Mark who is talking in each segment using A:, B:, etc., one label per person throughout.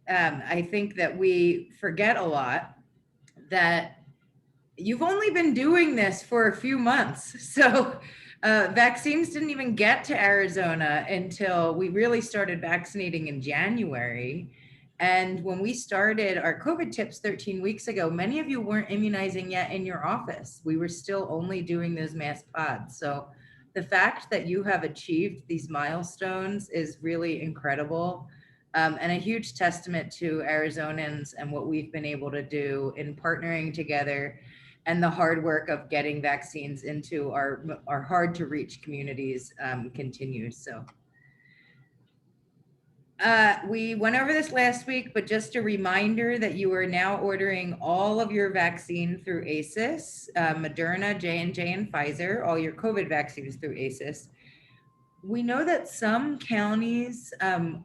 A: I think that we forget a lot that you've only been doing this for a few months. So vaccines didn't even get to Arizona until we really started vaccinating in January. And when we started our COVID tips 13 weeks ago, many of you weren't immunizing yet in your office. We were still only doing those mass pods. So the fact that you have achieved these milestones is really incredible. And a huge testament to Arizonans and what we've been able to do in partnering together and the hard work of getting vaccines into our hard to reach communities continues. So we went over this last week, but just a reminder that you are now ordering all of your vaccine through ASIIS, Moderna, J&J, and Pfizer, all your COVID vaccines through ASIIS. We know that some counties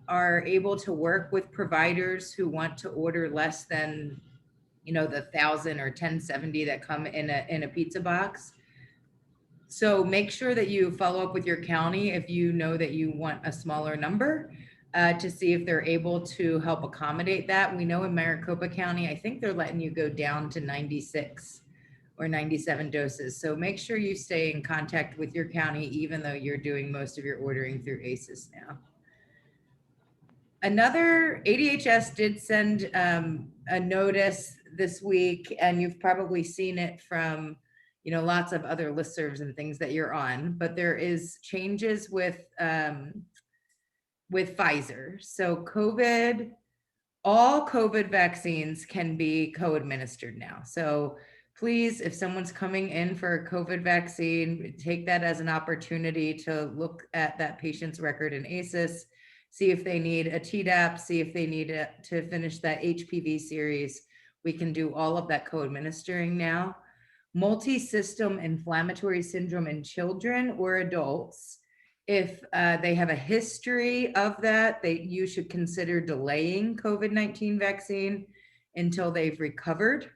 A: are able to work with providers who want to order less than, the 1,000 or 1070 that come in a pizza box. So make sure that you follow up with your county if you know that you want a smaller number to see if they're able to help accommodate that. We know in Maricopa County, I think they're letting you go down to 96 or 97 doses. So make sure you stay in contact with your county, even though you're doing most of your ordering through ASIIS now. Another ADHS did send a notice this week, and you've probably seen it from lots of other listservs and things that you're on, but there is changes with Pfizer. So all COVID vaccines can be co-administered now. So please, if someone's coming in for a COVID vaccine, take that as an opportunity to look at that patient's record in ASIIS, see if they need a Tdap, see if they need to finish that HPV series. We can do all of that co-administering now. Multi-system inflammatory syndrome in children or adults, if they have a history of that, you should consider delaying COVID-19 vaccine until they've recovered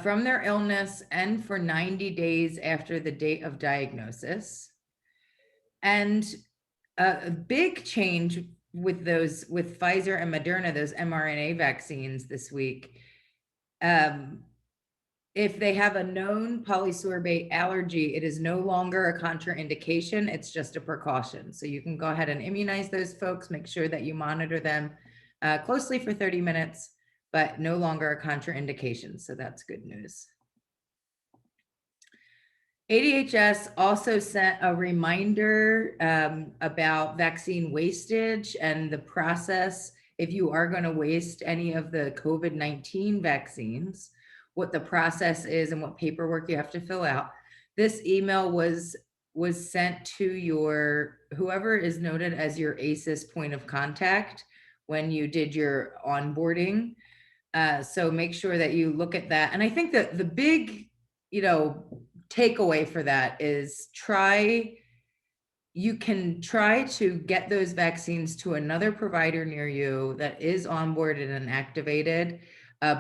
A: from their illness and for 90 days after the date of diagnosis. And a big change with Pfizer and Moderna, those mRNA vaccines this week, if they have a known polysorbate allergy, it is no longer a contraindication, it's just a precaution. So you can go ahead and immunize those folks, make sure that you monitor them closely for 30 minutes, but no longer a contraindication. So that's good news. ADHS also sent a reminder about vaccine wastage and the process if you are going to waste any of the COVID-19 vaccines, what the process is and what paperwork you have to fill out. This email was sent to whoever is noted as your ASIIS point of contact when you did your onboarding. So make sure that you look at that. And I think that the big, takeaway for that is you can try to get those vaccines to another provider near you that is onboarded and activated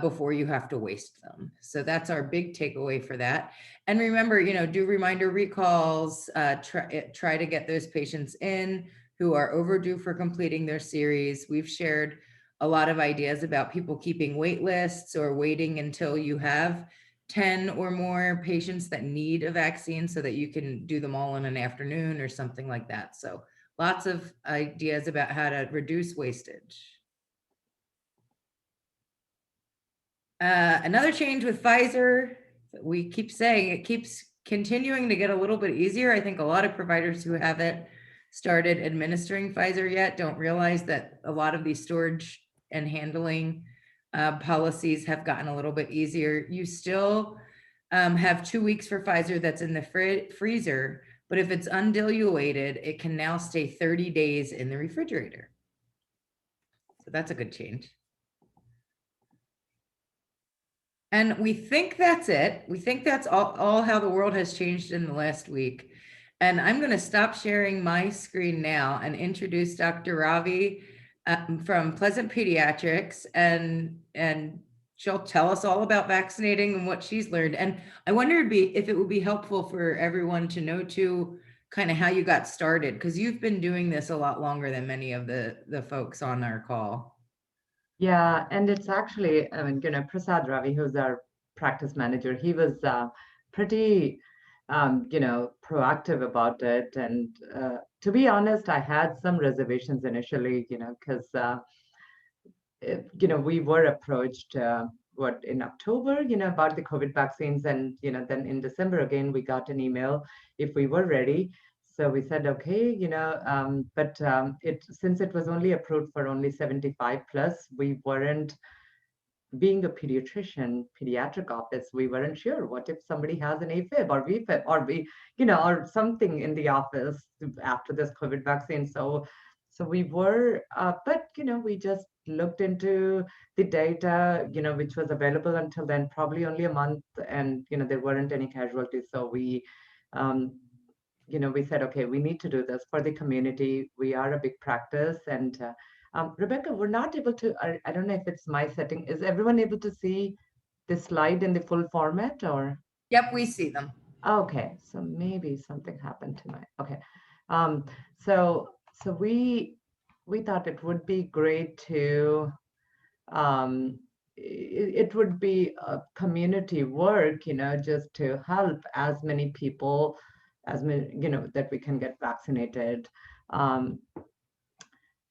A: before you have to waste them. So that's our big takeaway for that. And remember, do reminder recalls, try to get those patients in who are overdue for completing their series. We've shared a lot of ideas about people keeping wait lists or waiting until you have 10 or more patients that need a vaccine so that you can do them all in an afternoon or something like that. So lots of ideas about how to reduce wastage. Another change with Pfizer, we keep saying it keeps continuing to get a little bit easier. I think a lot of providers who haven't started administering Pfizer yet don't realize that a lot of these storage and handling policies have gotten a little bit easier. You still have 2 weeks for Pfizer that's in the freezer, but if it's undiluted, it can now stay 30 days in the refrigerator. So that's a good change. And we think that's it. We think that's all how the world has changed in the last week. And I'm going to stop sharing my screen now and introduce Dr. Ravi from Pleasant Pediatrics, and she'll tell us all about vaccinating and what she's learned. And I wonder if it would be helpful for everyone to know too, kind of how you got started, because you've been doing this a lot longer than many of the folks on our call.
B: Yeah, and it's actually, I mean, Prasad Ravi, who's our practice manager, he was pretty, proactive about it. And to be honest, I had some reservations initially, because we were approached in October, about the COVID vaccines, and then in December again we got an email if we were ready. So we said okay, but it since it was only approved for only 75 plus, we weren't, being a pediatric office, we weren't sure what if somebody has an AFib or VFib or or something in the office after this COVID vaccine. So we were, but we just looked into the data, which was available until then, probably only a month, and there weren't any casualties. So um, we said, okay, we need to do this for the community. We are a big practice. And Rebecca, we're not able to, I don't know if it's my setting. Is everyone able to see this slide in the full format or?
A: Yep, we see them.
B: Okay, so maybe something happened to my, okay. Um, so we thought it would be great to, um, it would be a community work, just to help as many people as many, that we can get vaccinated. Um,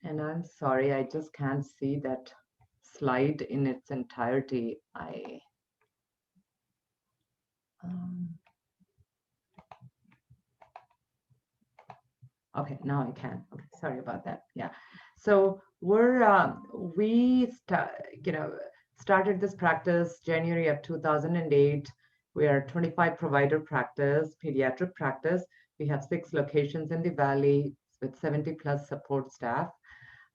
B: and I'm sorry, I just can't see that slide in its entirety. Um, okay, now I can. Okay, sorry about that. Yeah. So started this practice January of 2008. We are 25 provider practice, pediatric practice. We have 6 locations in the Valley with 70 plus support staff.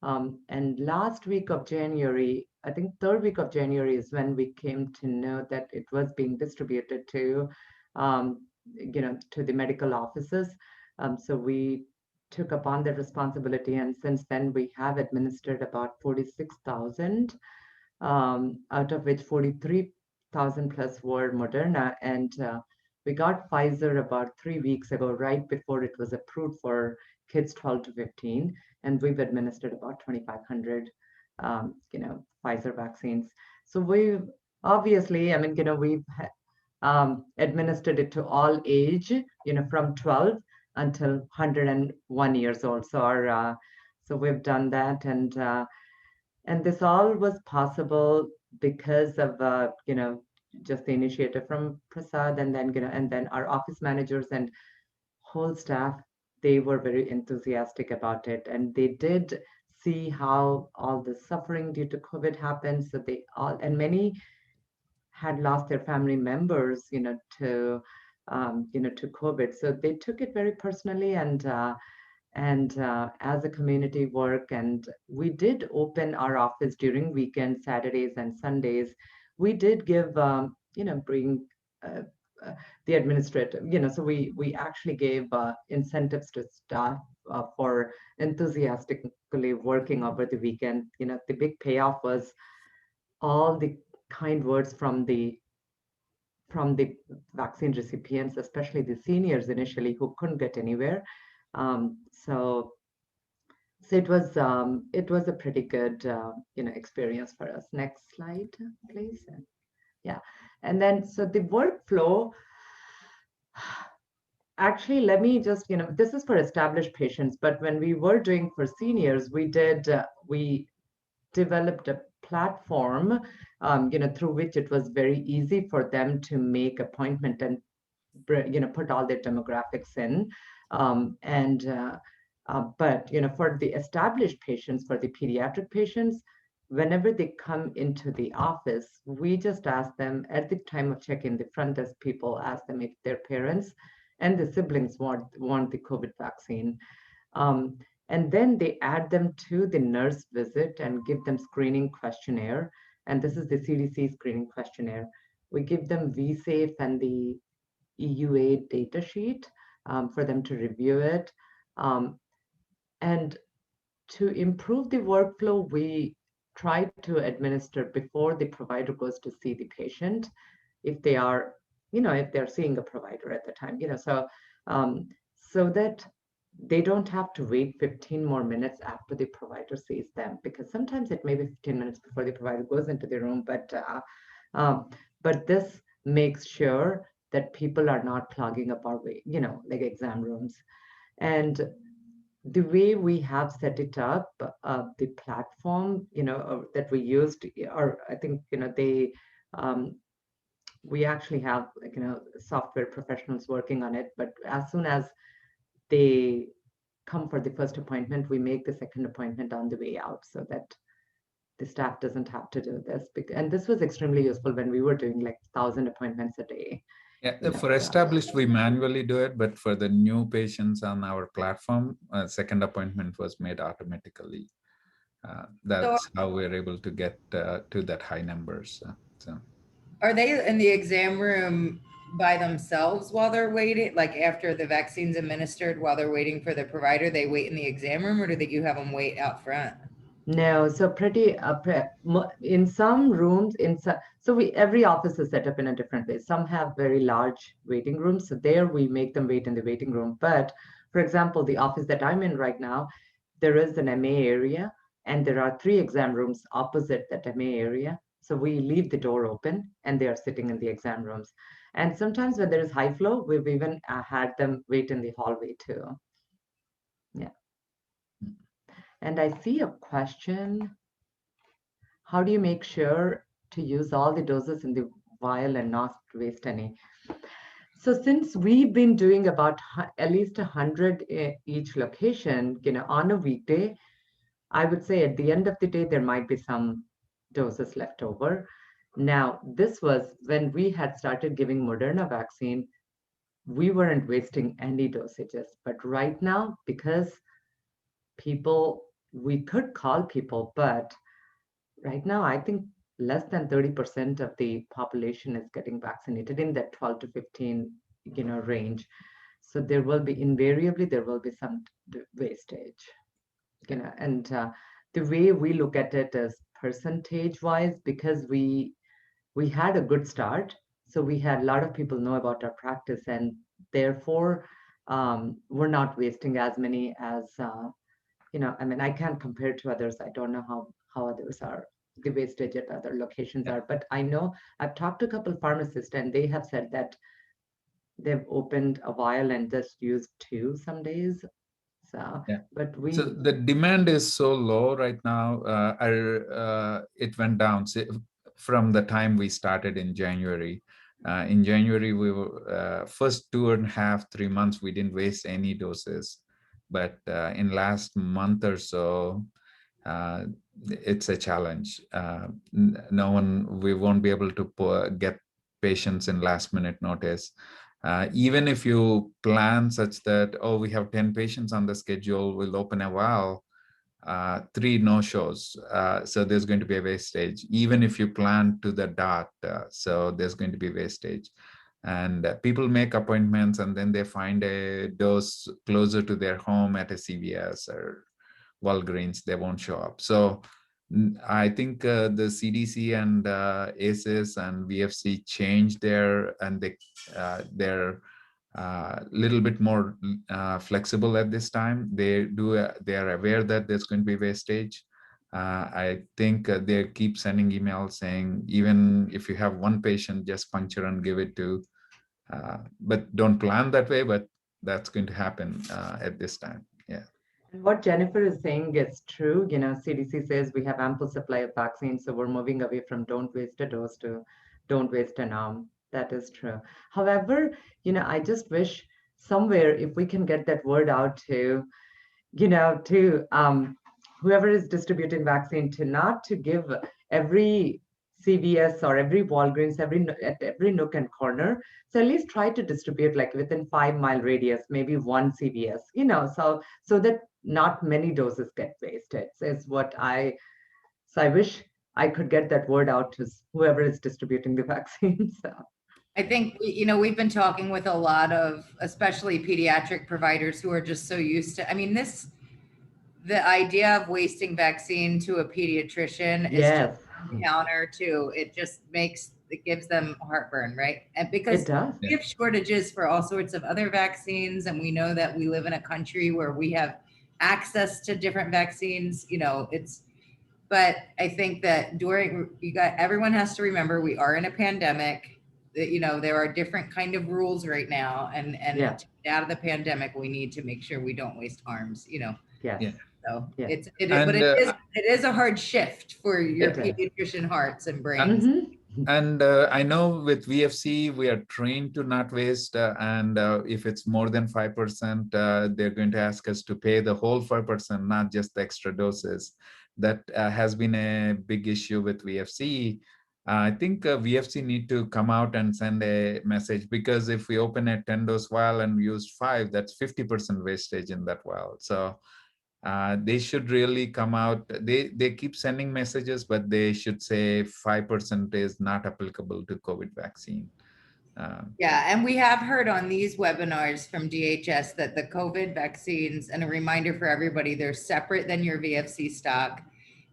B: And last week of January, I think third week of January is when we came to know that it was being distributed to, to the medical offices. So we took upon that responsibility, and since then we have administered about 46,000, out of which 43,000 plus were Moderna, and we got Pfizer about 3 weeks ago, right before it was approved for kids 12 to 15, and we've administered about 2,500, Pfizer vaccines. So we've obviously, I mean, we've administered it to all age, from 12 until 101 years old. So so we've done that, and this all was possible because of just the initiative from Prasad, and then and then our office managers and whole staff. They were very enthusiastic about it, and they did see how all the suffering due to COVID happened. So they all, and many had lost their family members, to COVID. So they took it very personally, and as a community work, and we did open our office during weekends, Saturdays and Sundays. We did give, bring uh, the administrative, so we actually gave incentives to staff for enthusiastically working over the weekend. The big payoff was all the kind words from the vaccine recipients, especially the seniors initially who couldn't get anywhere. So it was a pretty good experience for us. Next slide, please. Yeah, and then so the workflow. Actually, let me just, this is for established patients, but when we were doing for seniors, we developed a platform, through which it was very easy for them to make appointment and put all their demographics in, and but for the established patients, for the pediatric patients, whenever they come into the office, we just ask them at the time of check-in. The front desk people ask them if their parents and the siblings want the COVID vaccine. Um, and then they add them to the nurse visit and give them screening questionnaire. And this is the CDC screening questionnaire. We give them VSafe and the EUA data sheet, for them to review it. Um, and to improve the workflow, we try to administer before the provider goes to see the patient, if they are, if they're seeing a provider at the time, so that they don't have to wait 15 more minutes after the provider sees them, because sometimes it may be 15 minutes before the provider goes into the room, um, but this makes sure that people are not clogging up our way, like exam rooms. And the way we have set it up, the platform, that we used, or I think, um, we actually have, like, software professionals working on it, but as soon as they come for the first appointment, we make the second appointment on the way out so that the staff doesn't have to do this. And this was extremely useful when we were doing like 1,000 appointments a day.
C: Yeah, for established, we manually do it, but for the new patients on our platform, second appointment was made automatically. That's how we're able to get to that high numbers. So,
A: are they in the exam room by themselves while they're waiting? Like after the vaccine's administered, while they're waiting for the provider, they wait in the exam room, or do you have them wait out front?
B: No, so in some rooms, so every office is set up in a different way. Some have very large waiting rooms, so there we make them wait in the waiting room. But for example, the office that I'm in right now, there is an MA area, and there are 3 exam rooms opposite that MA area. So we leave the door open, and they are sitting in the exam rooms. And sometimes when there is high flow, we've even had them wait in the hallway too. Yeah. And I see a question. How do you make sure to use all the doses in the vial and not waste any? So since we've been doing about at least 100 each location, on a weekday, I would say at the end of the day, there might be some doses left over. Now, this was when we had started giving Moderna vaccine, we weren't wasting any dosages. But right now, because we could call people, but right now, I think less than 30% of the population is getting vaccinated in that 12 to 15, range. So there will be some wastage, and the way we look at it is percentage wise, because we had a good start. So we had a lot of people know about our practice, and therefore we're not wasting as many as, I mean, I can't compare to others. I don't know how others are, the wastage at other locations are, but I know I've talked to a couple of pharmacists, and they have said that they've opened a vial and just used 2 some days. So,
C: yeah.
B: But
C: so the demand is so low right now. It went down from the time we started in January. In January, we were first 2.5, 3 months, we didn't waste any doses. But in last month or so, it's a challenge. We won't be able to get patients in last minute notice. Even if you plan such that, oh, we have 10 patients on the schedule, we'll open a vial, 3 no-shows. So there's going to be a wastage, even if you plan to the dot. So there's going to be wastage. And people make appointments, and then they find a dose closer to their home at a CVS or Walgreens, they won't show up. So I think the CDC and ASIIS and VFC changed they're little bit more flexible at this time. They are aware that there's going to be wastage. I think they keep sending emails saying, even if you have 1 patient, just puncture and give it to, but don't plan that way, but that's going to happen at this time. Yeah.
B: And what Jennifer is saying is true. CDC says we have ample supply of vaccines, so we're moving away from don't waste a dose to don't waste an arm. That is true. However, I just wish somewhere if we can get that word out to, whoever is distributing vaccine, to not to give every CVS or every Walgreens, at every nook and corner. So at least try to distribute like within 5-mile radius, maybe 1 CVS, so that not many doses get wasted. So I wish I could get that word out to whoever is distributing the vaccine. So.
A: I think, we've been talking with a lot of, especially pediatric providers who are just so used to, I mean, the idea of wasting vaccine to a pediatrician is just counter to, it just makes it gives them heartburn, right? And
B: It
A: because
B: does.
A: we have shortages for all sorts of other vaccines, and we know that we live in a country where we have access to different vaccines. But I think that everyone has to remember we are in a pandemic. That there are different kind of rules right now, and
B: Yeah.
A: to get out of the pandemic, we need to make sure we don't waste arms.
B: Yes.
C: Yeah.
A: So
B: Yeah.
A: but it is a hard shift for your
B: It is.
A: pediatrician hearts and brains.
C: And I know with VFC, we are trained to not waste. And if it's more than 5%, they're going to ask us to pay the whole 5%, not just the extra doses. That has been a big issue with VFC. I think VFC need to come out and send a message, because if we open a 10-dose vial and use 5, that's 50% wastage in that vial. So they should really come out. They keep sending messages, but they should say 5% is not applicable to COVID vaccine.
A: Yeah, and we have heard on these webinars from DHS that the COVID vaccines, and a reminder for everybody, they're separate than your VFC stock.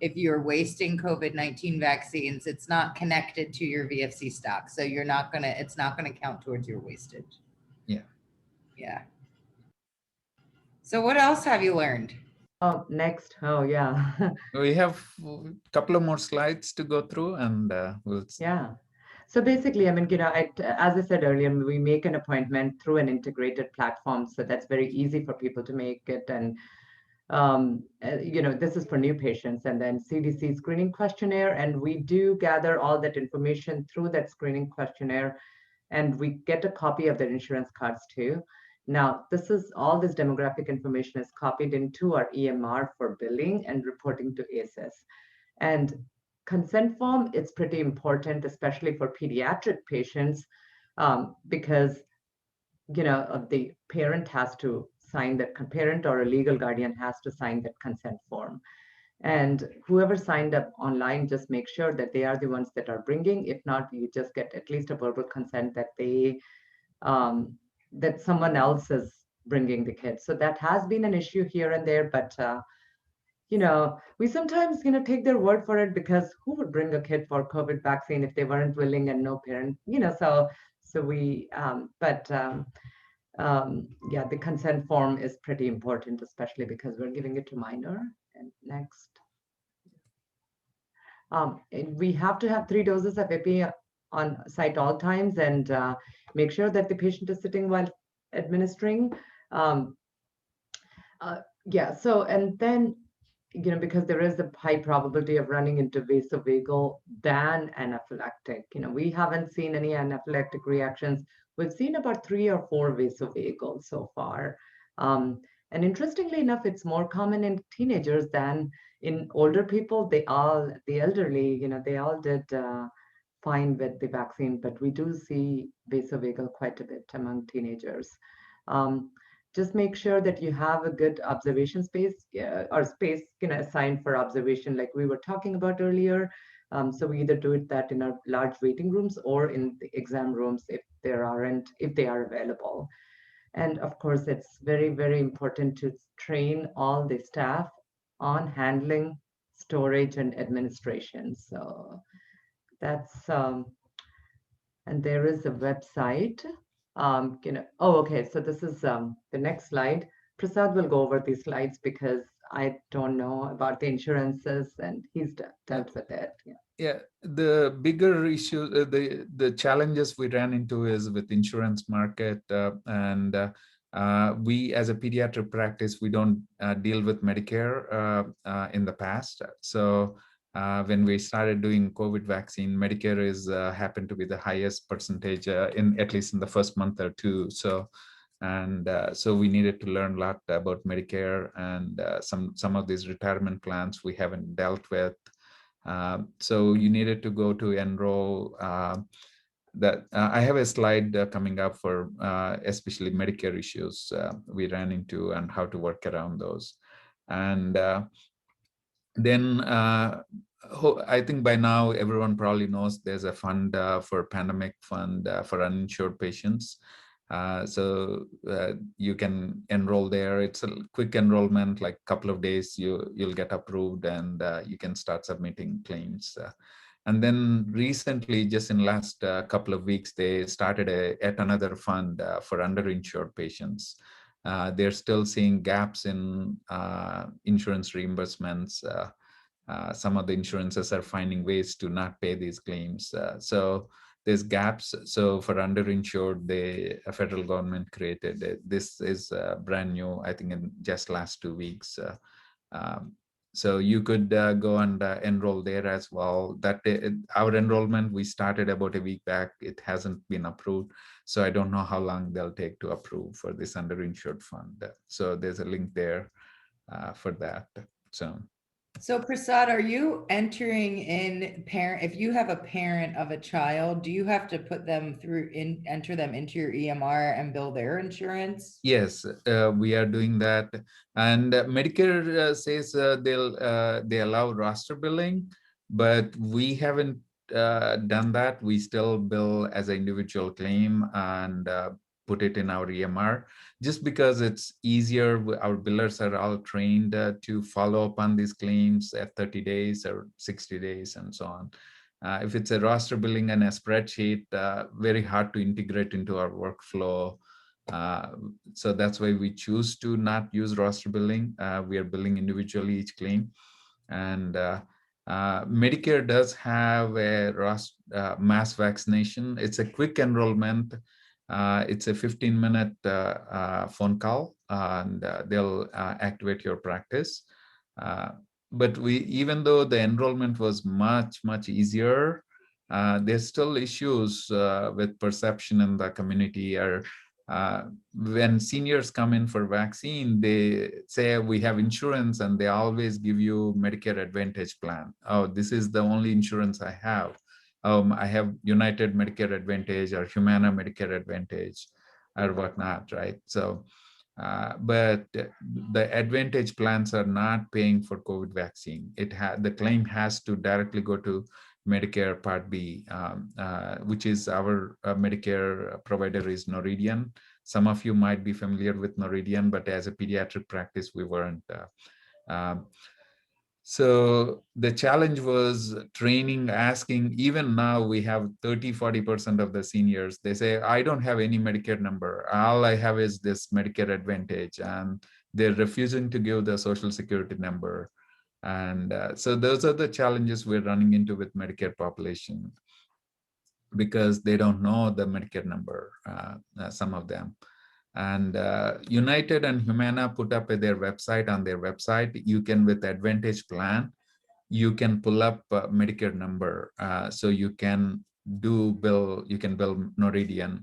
A: If you're wasting COVID-19 vaccines, it's not connected to your VFC stock. So it's not gonna count towards your wastage.
C: Yeah.
A: Yeah. So what else have you learned?
B: Oh, next. Oh, yeah.
C: We have a couple of more slides to go through, and we'll.
B: Yeah. So basically, I mean, as I said earlier, we make an appointment through an integrated platform. So that's very easy for people to make it. And, this is for new patients, and then CDC screening questionnaire. And we do gather all that information through that screening questionnaire. And we get a copy of their insurance cards too. Now, all this demographic information is copied into our EMR for billing and reporting to ASIIS. And consent form, it's pretty important, especially for pediatric patients, because the parent has to sign that. Parent or a legal guardian has to sign that consent form. And whoever signed up online, just make sure that they are the ones that are bringing. If not, you just get at least a verbal consent that that someone else is bringing the kids. So that has been an issue here and there, but we sometimes take their word for it, because who would bring a kid for COVID vaccine if they weren't willing, and no parent, so we yeah, the consent form is pretty important, especially because we're giving it to minor. And next. We have to have 3 doses of epi on site all times, and make sure that the patient is sitting while administering. Yeah, so, and then, because there is a high probability of running into vasovagal than anaphylactic. We haven't seen any anaphylactic reactions. We've seen about 3 or 4 vasovagals so far. And interestingly enough, it's more common in teenagers than in older people. The elderly, they all did fine with the vaccine, but we do see vasovagal quite a bit among teenagers. Just make sure that you have a good observation space, or space assigned for observation, like we were talking about earlier. So we either do that in our large waiting rooms or in the exam rooms if they are available. And of course, it's very, very important to train all the staff on handling storage and administration. So that's and there is a website. Okay, so this is the next slide. Prasad will go over these slides because I don't know about the insurances, and he's dealt with it.
C: Yeah, the bigger issue, the challenges we ran into is with insurance market, and we, as a pediatric practice, we don't deal with Medicare in the past. So when we started doing COVID vaccine, Medicare is happened to be the highest percentage at least in the first month or two. So we needed to learn a lot about Medicare, and some of these retirement plans we haven't dealt with. So you needed to go to enroll. I have a slide coming up for especially Medicare issues we ran into and how to work around those. And then I think by now everyone probably knows there's a fund for pandemic fund for uninsured patients. So you can enroll there. It's a quick enrollment, like a couple of days, you'll get approved, and you can start submitting claims. And then recently, just in last couple of weeks, they started yet another fund for underinsured patients. They're still seeing gaps in insurance reimbursements. Some of the insurances are finding ways to not pay these claims. So there's gaps. So for underinsured, the federal government created it. This is brand new, I think in just last 2 weeks. Um, so you could go and enroll there as well. That our enrollment, we started about a week back. It hasn't been approved. So I don't know how long they'll take to approve for this underinsured fund. So there's a link there for that.
A: So Prasad, are you entering in parent, if you have a parent of a child, do you have to put them through enter them into your EMR and bill their insurance?
C: Yes, we are doing that. And Medicare says they allow roster billing, but we haven't done that. We still bill as an individual claim and put it in our EMR, just because it's easier. Our billers are all trained to follow up on these claims at 30 days or 60 days and so on. If it's a roster billing and a spreadsheet, very hard to integrate into our workflow. So that's why we choose to not use roster billing. We are billing individually each claim. And Medicare does have a mass vaccination. It's a quick enrollment. It's a 15-minute phone call, and they'll activate your practice. But even though the enrollment was much, much easier, there's still issues with perception in the community. Or when seniors come in for vaccine, they say we have insurance, and they always give you Medicare Advantage plan. Oh, this is the only insurance I have. I have United Medicare Advantage or Humana Medicare Advantage or whatnot, right? So, but the Advantage plans are not paying for COVID vaccine. The claim has to directly go to Medicare Part B, which is our Medicare provider is Noridian. Some of you might be familiar with Noridian, but as a pediatric practice, we weren't. So the challenge was training, asking. Even now we have 30-40% of the seniors, they say, I don't have any Medicare number. All I have is this Medicare Advantage, and they're refusing to give the Social Security number. And so those are the challenges we're running into with Medicare population, because they don't know the Medicare number, some of them. And United and Humana put up their website. On their website, you can, with Advantage plan, you can pull up Medicare number. So you can bill Noridian.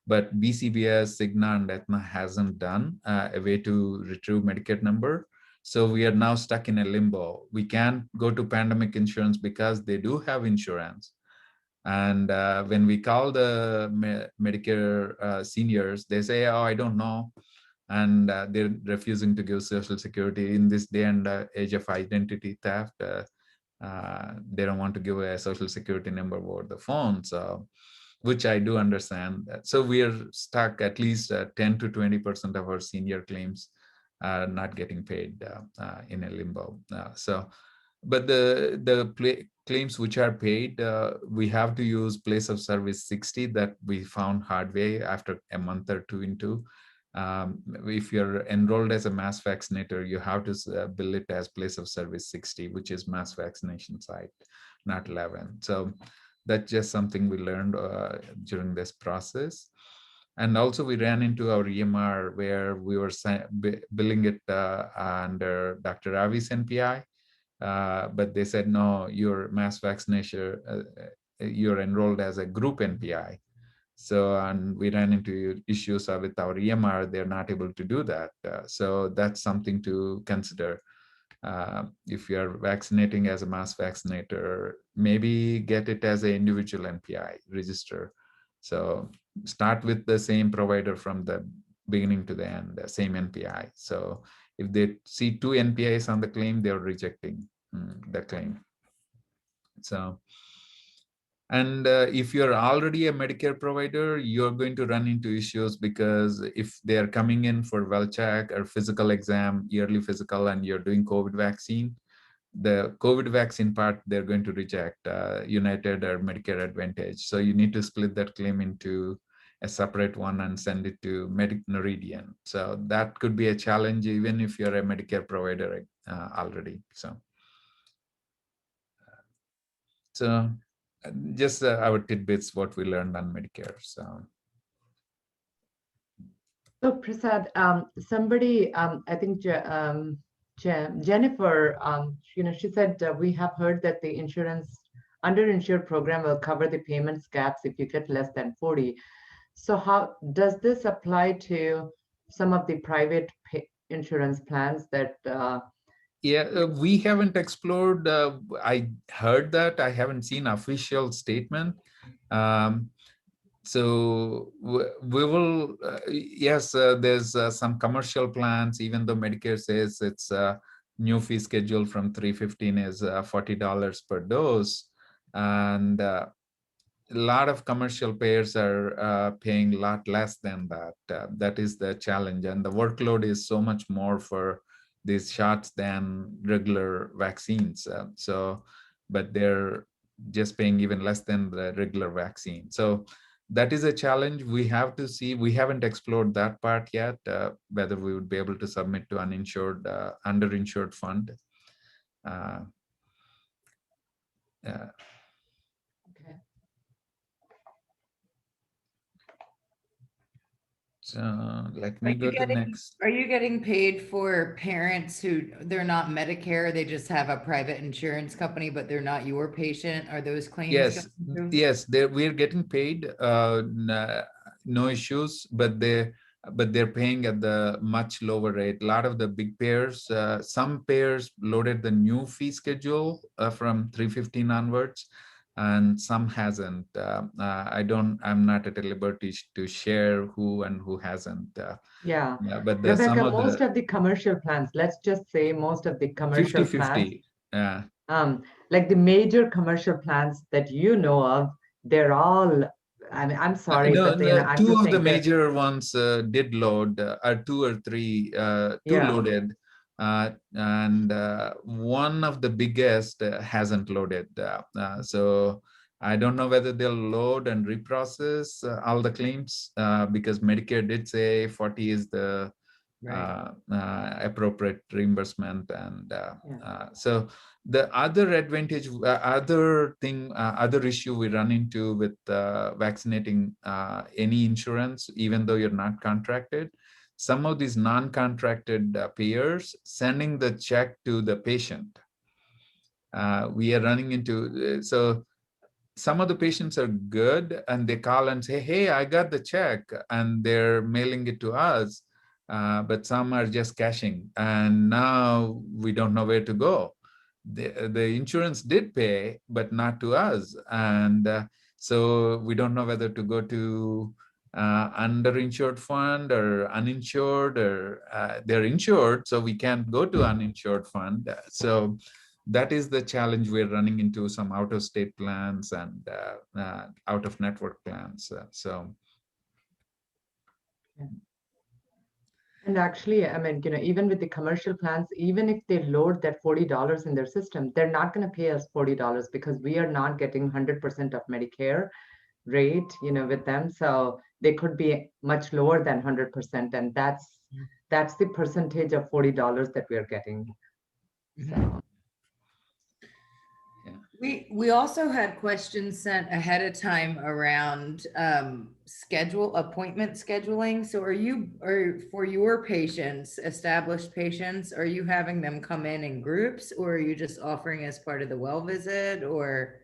C: But BCBS, Cigna, and Aetna hasn't done a way to retrieve Medicare number. So we are now stuck in a limbo. We can't go to pandemic insurance because they do have insurance. And when we call the Medicare seniors, they say, oh, I don't know. And they're refusing to give Social Security in this day and age of identity theft. They don't want to give a Social Security number over the phone. So, which I do understand. So we are stuck. At least 10 to 20% of our senior claims are not getting paid in a limbo. But the claims which are paid, we have to use place of service 60 that we found hard way after a month or two into. If you're enrolled as a mass vaccinator, you have to bill it as place of service 60, which is mass vaccination site, not 11. So that's just something we learned during this process. And also we ran into our EMR where we were billing it under Dr. Ravi's NPI. But they said, no, your mass vaccination, you're enrolled as a group NPI. So, and we ran into issues with our EMR. They're not able to do that. So that's something to consider. If you're vaccinating as a mass vaccinator, maybe get it as an individual NPI register. So start with the same provider from the beginning to the end, the same NPI. So if they see two NPIs on the claim, they're rejecting the claim. So, and if you're already a Medicare provider, you're going to run into issues, because if they're coming in for well check or physical exam, yearly physical, and you're doing COVID vaccine, the COVID vaccine part, they're going to reject United or Medicare Advantage. So you need to split that claim into a separate one and send it to Meridian. So that could be a challenge even if you're a Medicare provider already. So just our tidbits, what we learned on Medicare.
B: So Prasad, somebody, I think Jennifer, she said we have heard that the underinsured program will cover the payments gaps if you get less than 40. So how does this apply to some of the private insurance plans that?
C: Yeah, we haven't explored. I heard that. I haven't seen official statement. So we will, yes, there's some commercial plans, even though Medicare says it's a new fee schedule from $315 is $40 per dose. And a lot of commercial payers are paying a lot less than that. That is the challenge. And the workload is so much more for these shots than regular vaccines. But they're just paying even less than the regular vaccine. So that is a challenge. We have to see. We haven't explored that part yet, whether we would be able to submit to uninsured, underinsured fund.
B: Okay.
C: So let me go to next.
A: Are you getting paid for parents who they're not Medicare, they just have a private insurance company, but they're not your patient? Are those claims?
C: Yes, yes, we're getting paid, no issues, but they're paying at the much lower rate. A lot of the big payers, some payers loaded the new fee schedule from 315 onwards, and some hasn't. I'm not at a liberty to share who and who hasn't.
B: Yeah,
C: but
B: Rebecca, most of the commercial plans, let's just say most of the commercial
C: 50-50.
B: plans,
C: Yeah.
B: Like the major commercial plans that you know of, they're all, I mean, I'm sorry, but I'm
C: two
B: just
C: of the
B: saying that,
C: major ones did load, or two or three, two
B: Yeah.
C: loaded, and one of the biggest hasn't loaded. So I don't know whether they'll load and reprocess all the claims, because Medicare did say 40 is the appropriate reimbursement. And so the other advantage, other issue we run into with vaccinating any insurance, even though you're not contracted, some of these non-contracted payers sending the check to the patient. We are running into, so some of the patients are good and they call and say, hey, I got the check, and they're mailing it to us. But some are just cashing, and now we don't know where to go. The insurance did pay, but not to us. And so we don't know whether to go to underinsured fund or uninsured, or they're insured, so we can't go to uninsured fund. So that is the challenge we're running into, some out-of-state plans and out-of-network plans.
B: And actually, I mean, even with the commercial plans, even if they load that $40 in their system, they're not going to pay us $40 because we are not getting 100% of Medicare rate, with them. So they could be much lower than 100%. And that's the percentage of $40 that we are getting. So.
A: We also had questions sent ahead of time around appointment scheduling. So for your patients, established patients, are you having them come in groups, or are you just offering as part of the well visit, or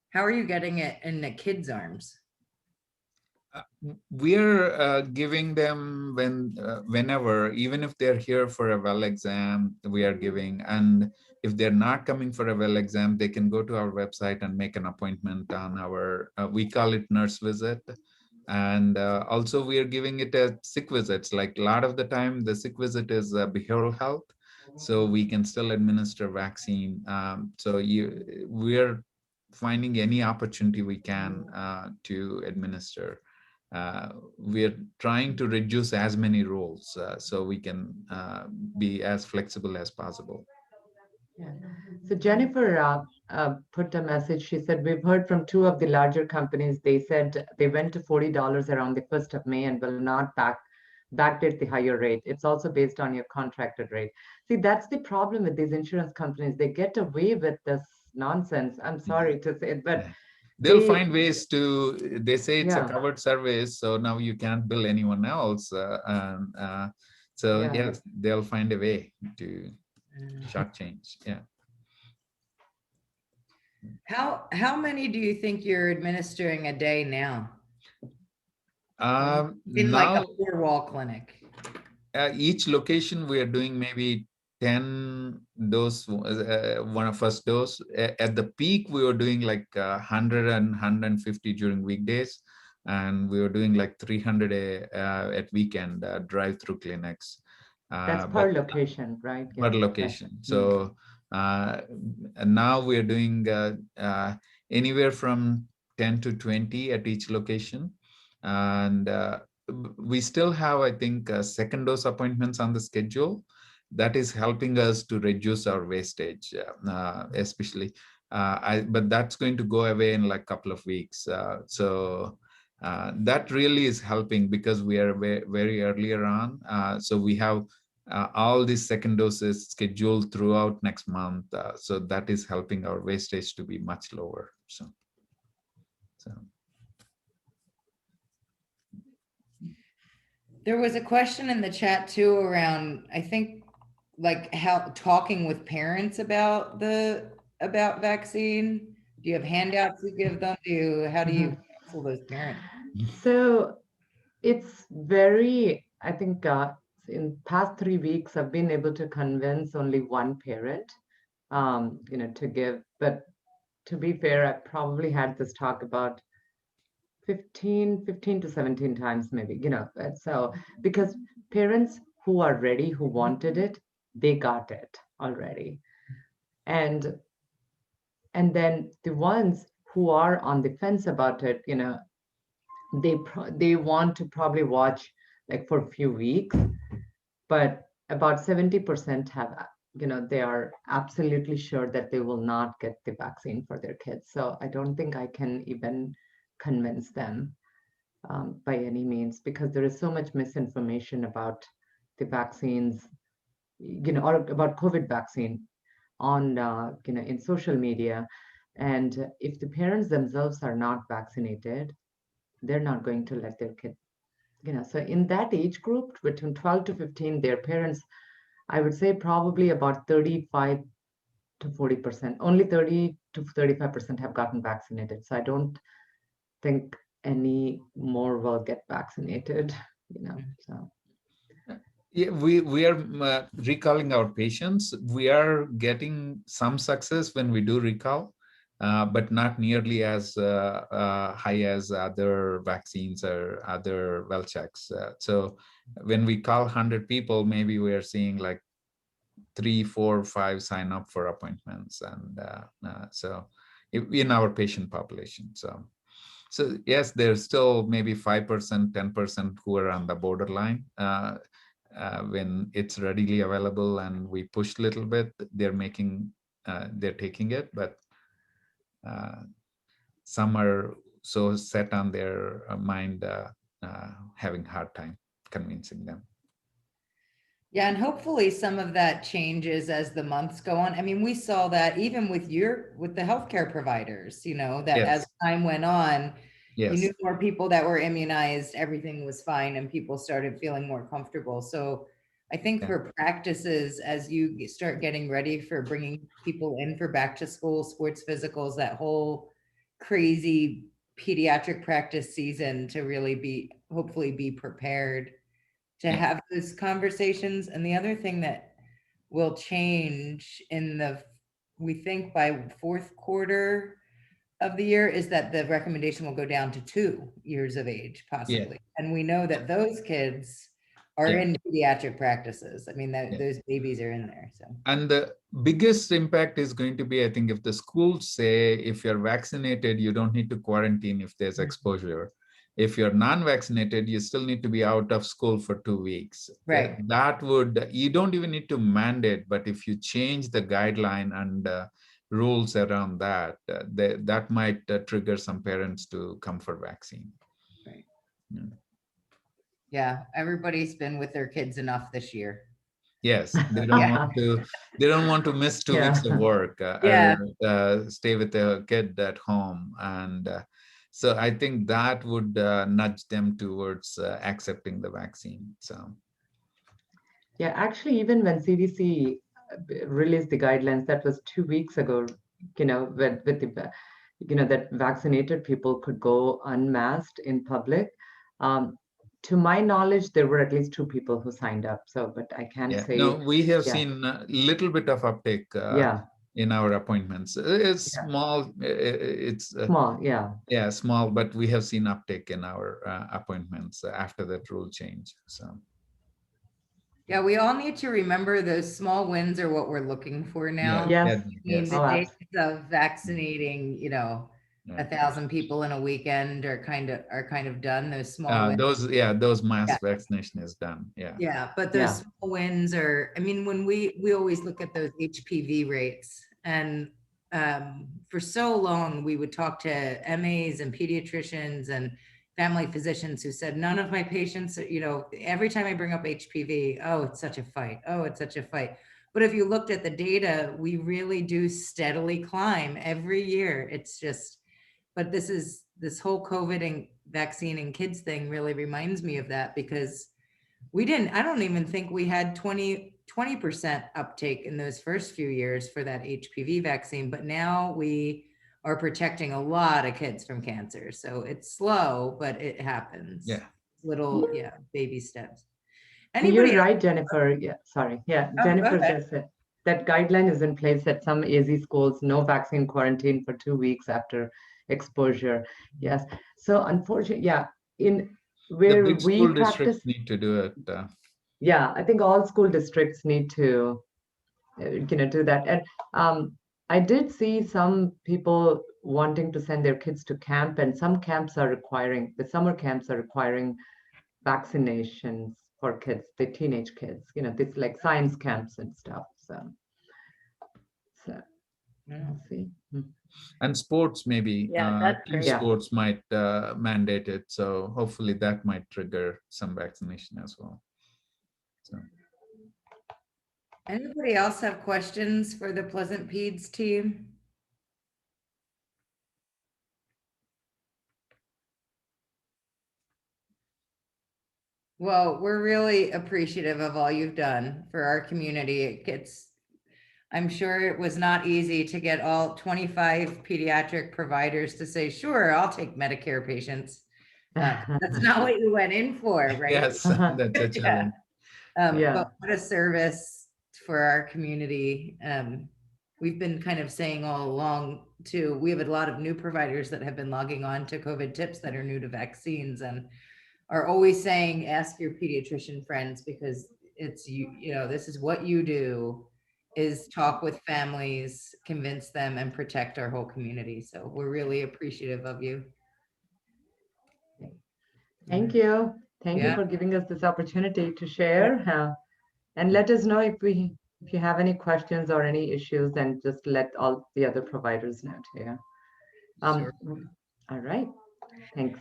A: how are you getting it in the kids' arms?
C: We're giving them whenever, even if they're here for a well exam, we are giving. And if they're not coming for a well exam, they can go to our website and make an appointment on our, we call it nurse visit. And also we are giving it at sick visits. Like a lot of the time, the sick visit is behavioral health. So we can still administer vaccine. We're finding any opportunity we can to administer. We're trying to reduce as many roles so we can be as flexible as possible.
B: Yeah. So Jennifer put a message. She said, we've heard from two of the larger companies. They said they went to $40 around the 1st of May and will not backdate the higher rate. It's also based on your contracted rate. See, that's the problem with these insurance companies. They get away with this nonsense. I'm sorry to say it, but
C: Yeah. They'll
B: they,
C: find ways to, they say it's a
B: yeah,
C: covered service, so now you can't bill anyone else. So
B: yeah.
C: yes, they'll find a way to shortchange. Yeah.
A: How many do you think you're administering a day now? In like a
C: Now,
A: 4-wall clinic?
C: each location we are doing maybe 10 dose, first dose. At the peak, we were doing like 100 and 150 during weekdays. And we were doing like 300 at weekend drive-through clinics.
B: That's per location, right?
C: Per
B: Yeah.
C: location. So now we're doing anywhere from 10 to 20 at each location. And we still have, I think, second dose appointments on the schedule. That is helping us to reduce our wastage, especially. But that's going to go away in like a couple of weeks. So that really is helping because we are very earlier on. So we have all these second doses scheduled throughout next month. So that is helping our wastage to be much lower. So.
A: There was a question in the chat too around, I think, like how talking with parents about vaccine. Do you have handouts you give them? How do you counsel those parents?
B: So it's very, I think in past 3 weeks, I've been able to convince only one parent, to give, but to be fair, I probably had this talk about 15 to 17 times maybe, so because parents who are ready, who wanted it, they got it already. And then the ones who are on the fence about it, they want to probably watch like for a few weeks, but about 70% have, they are absolutely sure that they will not get the vaccine for their kids. So I don't think I can even convince them by any means, because there is so much misinformation about the vaccines, or about COVID vaccine on, in social media. And if the parents themselves are not vaccinated, they're not going to let their kid, so in that age group between 12 to 15, their parents, I would say probably about 35 to 40%, only 30 to 35% have gotten vaccinated. So I don't think any more will get vaccinated, so.
C: Yeah, we are recalling our patients. We are getting some success when we do recall, but not nearly as high as other vaccines or other well checks. So when we call 100 people, maybe we are seeing like 3, 4, 5 sign up for appointments, and so in our patient population. So yes, there's still maybe 5%, 10% who are on the borderline. When it's readily available and we push a little bit, they're taking it, but some are so set on their mind, having hard time convincing them.
A: Yeah, and hopefully some of that changes as the months go on. I mean, we saw that even with the healthcare providers, that
C: Yes.
A: as time went on,
C: Yes.
A: you knew more people that were immunized, everything was fine, and people started feeling more comfortable. So I think for practices, as you start getting ready for bringing people in for back to school, sports physicals, that whole crazy pediatric practice season, to really hopefully be prepared to have those conversations. And the other thing that will change we think by fourth quarter of the year, is that the recommendation will go down to 2 years of age, possibly. And we know that those kids are in pediatric practices. I mean, those babies are in there. So.
C: And the biggest impact is going to be, I think, if the schools say, if you're vaccinated, you don't need to quarantine if there's exposure. If you're non-vaccinated, you still need to be out of school for 2 weeks.
A: Right.
C: That would, you don't even need to mandate, but if you change the guideline and rules around that, that might trigger some parents to come for vaccine.
A: Right.
C: Yeah.
A: Yeah, everybody's been with their kids enough this year.
C: Yes, they don't want to. They don't want to miss 2 weeks of work or stay with their kid at home, and so I think that would nudge them towards accepting the vaccine. So,
B: Yeah, actually, even when CDC released the guidelines, that was 2 weeks ago. With the that vaccinated people could go unmasked in public. To my knowledge, there were at least 2 people who signed up. So, but I can't
C: yeah,
B: say.
C: no, we have
B: Yeah.
C: seen a little bit of uptake
B: Yeah.
C: in our appointments. It's
B: Yeah.
C: small. It's
B: Small. Yeah.
C: yeah, small, but we have seen uptake in our appointments after that rule change. So.
A: Yeah, we all need to remember those small wins are what we're looking for now.
B: Yes.
A: I mean,
C: yes.
A: the
B: Oh,
A: days of vaccinating,
C: Yeah.
A: 1,000 people in a weekend are kind of done. Those small wins.
C: Those mass vaccination is done. Yeah.
A: Yeah, but those small wins are, I mean, when we always look at those HPV rates, and for so long we would talk to MAs and pediatricians and family physicians who said, none of my patients, every time I bring up HPV, oh, it's such a fight. Oh, it's such a fight. But if you looked at the data, we really do steadily climb every year. It's just, but this whole COVID and vaccine and kids thing really reminds me of that, because I don't even think we had 20% uptake in those first few years for that HPV vaccine, but now we are protecting a lot of kids from cancer. So it's slow, but it happens.
C: Yeah.
A: Little, baby steps.
B: You're right, Jennifer. Yeah, sorry. Yeah,
A: Oh,
B: Jennifer
A: go ahead.
B: just said that guideline is in place at some AZ schools, no vaccine quarantine for 2 weeks after exposure. Yes. So unfortunately, in
C: The
B: where
C: big
B: we
C: school
B: practice,
C: districts need to do it.
B: yeah, I think all school districts need to, do that. And I did see some people wanting to send their kids to camp, and some camps are requiring, the summer camps are requiring vaccinations for kids, the teenage kids, this like science camps and stuff. So we'll see.
C: And sports, maybe
D: that's
C: team
D: great.
C: sports might mandate it. So hopefully that might trigger some vaccination as well. So.
A: Anybody else have questions for the Pleasant Peds team? Well, we're really appreciative of all you've done for our community. I'm sure it was not easy to get all 25 pediatric providers to say, sure, I'll take Medicare patients. That's not what you went in for, right?
C: Yes, that's a challenge.
A: But what a service for our community. We've been kind of saying all along too, we have a lot of new providers that have been logging on to COVID tips that are new to vaccines, and are always saying, ask your pediatrician friends, because it's this is what you do, is talk with families, convince them, and protect our whole community. So we're really appreciative of you.
B: Thank you. Thank you for giving us this opportunity to share. And let us know if you have any questions or any issues, then just let all the other providers know too.
A: Sure.
B: All right. Thanks.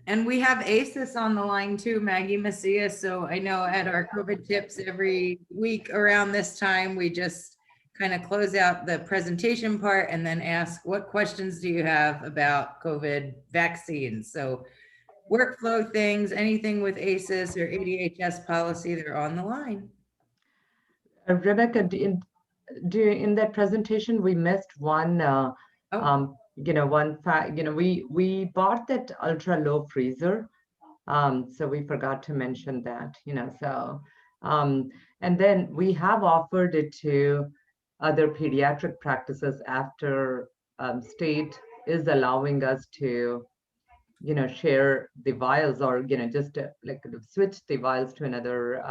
A: And we have ASIIS on the line too, Maggie Macias. So I know at our COVID tips every week around this time, we just kind of close out the presentation part and then ask, what questions do you have about COVID vaccines? So workflow things, anything with ASIIS or ADHS policy, they're on the line.
B: Rebecca, in that presentation, we missed one, one fact, we bought that ultra low freezer. So we forgot to mention that, and then we have offered it to other pediatric practices after state is allowing us to, share the vials, or, just like switch the vials to another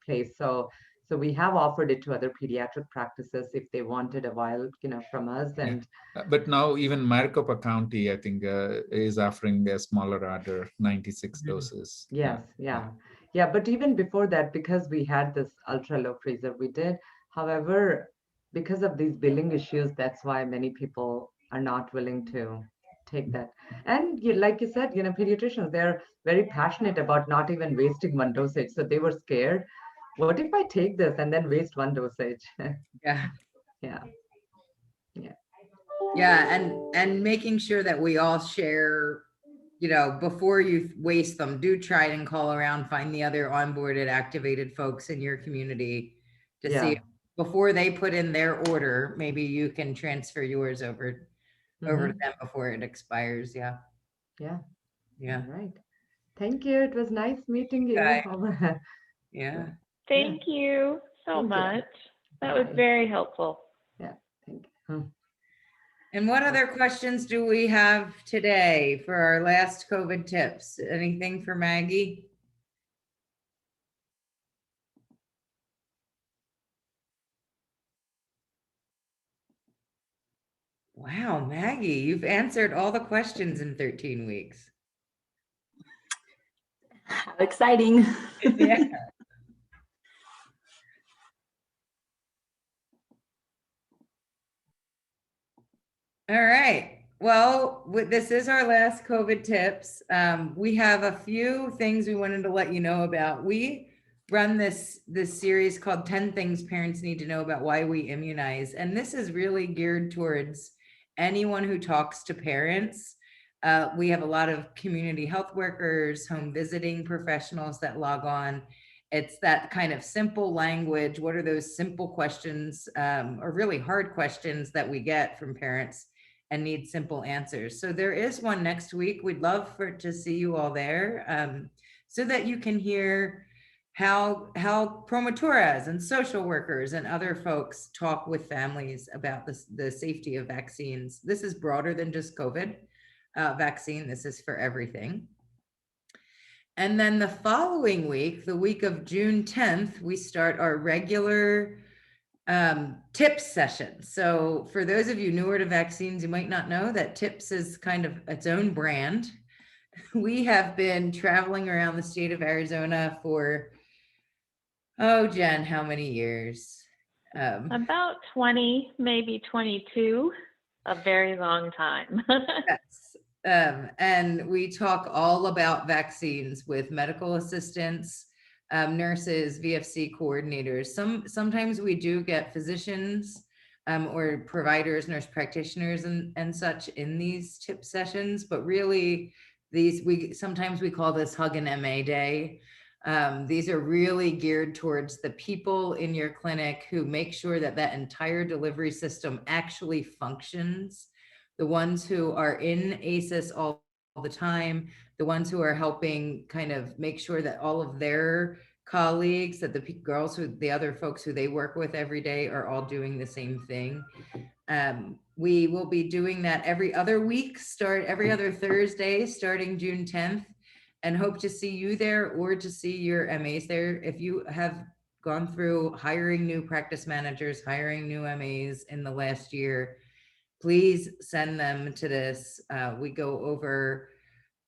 B: place. So So we have offered it to other pediatric practices if they wanted a vial, from us. And
C: But now even Maricopa County, I think, is offering a smaller order, 96 doses.
B: yes, yeah. But even before that, because we had this ultra low freezer, we did. However, because of these billing issues, that's why many people are not willing to take that. And like you said, pediatricians, they're very passionate about not even wasting one dosage. So they were scared. What if I take this and then waste one dosage?
A: Yeah.
B: Yeah.
A: Yeah, and making sure that we all share, before you waste them, do try and call around, find the other onboarded, activated folks in your community to
B: Yeah.
A: see before they put in their order, maybe you can transfer yours over to them before it expires. Yeah.
B: Yeah.
A: Yeah.
B: All right. Thank you. It was nice meeting you.
A: Okay. Yeah.
D: Thank you so
B: Thank you.
D: much. That was
B: Bye.
D: very helpful.
B: Yeah. Thank you.
A: And what other questions do we have today for our last COVID tips? Anything for Maggie? Wow, Maggie, you've answered all the questions in 13 weeks.
E: How exciting.
A: Yeah. All right. Well, this is our last COVID tips. We have a few things we wanted to let you know about. We run this series called 10 Things Parents Need to Know About Why We Immunize. And this is really geared towards anyone who talks to parents. We have a lot of community health workers, home visiting professionals that log on. It's that kind of simple language. What are those simple questions or really hard questions that we get from parents and need simple answers? So there is one next week. We'd love to see you all there so that you can hear how promotoras and social workers and other folks talk with families about the safety of vaccines. This is broader than just COVID vaccine. This is for everything. And then the following week, the week of June 10th, we start our regular tips session. So for those of you newer to vaccines, you might not know that tips is kind of its own brand. We have been traveling around the state of Arizona for, Jen, how many years?
D: About 20, maybe 22, a very long time.
A: Yes. And we talk all about vaccines with medical assistants, nurses, VFC coordinators. Sometimes we do get physicians or providers, nurse practitioners and such in these tip sessions, but really sometimes we call this Hug an MA Day. These are really geared towards the people in your clinic who make sure that entire delivery system actually functions. The ones who are in ASIIS all the time, the ones who are helping kind of make sure that all of their colleagues, that the other folks who they work with every day are all doing the same thing. We will be doing that every other week, every other Thursday, starting June 10th, and hope to see you there or to see your MAs there. If you have gone through hiring new practice managers, hiring new MAs in the last year, please send them to this. We go over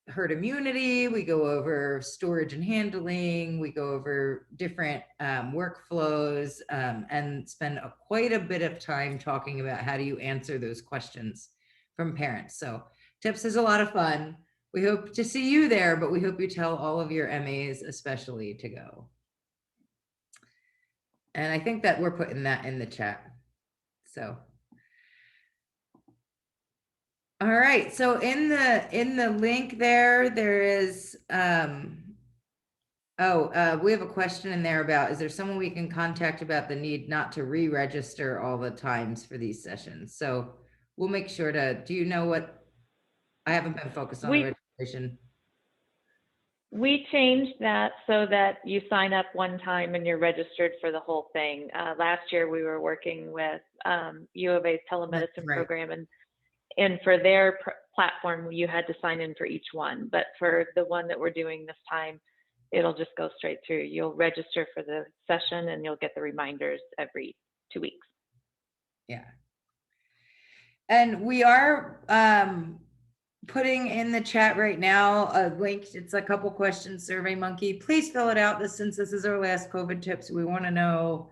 A: herd immunity, we go over storage and handling, we go over different workflows and spend quite a bit of time talking about how do you answer those questions from parents. So tips is a lot of fun. We hope to see you there, but we hope you tell all of your MAs especially to go. And I think that we're putting that in the chat. So all right, so in the link there is we have a question in there about, is there someone we can contact about the need not to re-register all the times for these sessions? So we'll make sure do you know what? I haven't been focused on the registration.
D: We changed that so that you sign up one time and you're registered for the whole thing. Last year we were working with U of A's telemedicine program, and for their platform, you had to sign in for each one. But for the one that we're doing this time, it'll just go straight through. You'll register for the session and you'll get the reminders every 2 weeks.
A: Yeah. And we are putting in the chat right now a link. It's a couple questions, SurveyMonkey. Please fill it out. Since this is our last COVID tips, we want to know,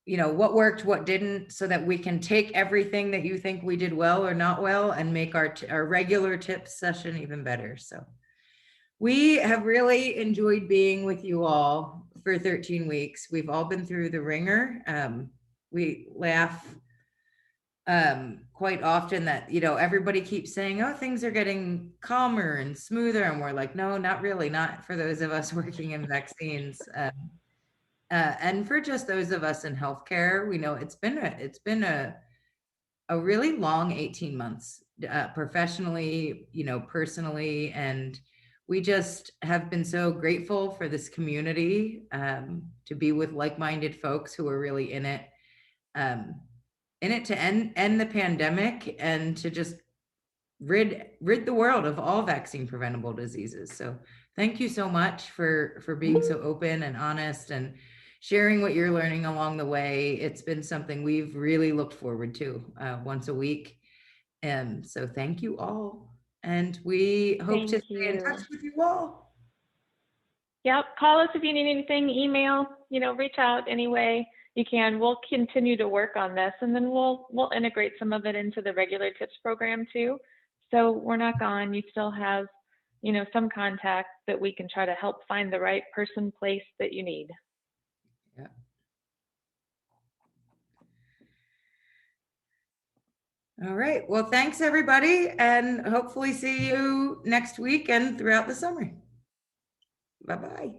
A: what worked, what didn't, so that we can take everything that you think we did well or not well and make our regular tips session even better. So we have really enjoyed being with you all for 13 weeks. We've all been through the ringer. We laugh quite often that, everybody keeps saying, oh, things are getting calmer and smoother. And we're like, no, not really. Not for those of us working in vaccines. And for just those of us in healthcare, we know it's been a really long 18 months, professionally, personally, and we just have been so grateful for this community, to be with like-minded folks who are really in it to end the pandemic and to just rid the world of all vaccine preventable diseases. So thank you so much for being so open and honest and sharing what you're learning along the way. It's been something we've really looked forward to once a week. And so thank you all. And we hope to stay in touch with you all.
D: Yep. Call us if you need anything, email, reach out any way you can. We'll continue to work on this, and then we'll integrate some of it into the regular tips program too. So we're not gone. You still have, some contact that we can try to help find the right person, place that you need.
A: Yeah. All right. Well, thanks everybody, and hopefully see you next week and throughout the summer. Bye-bye.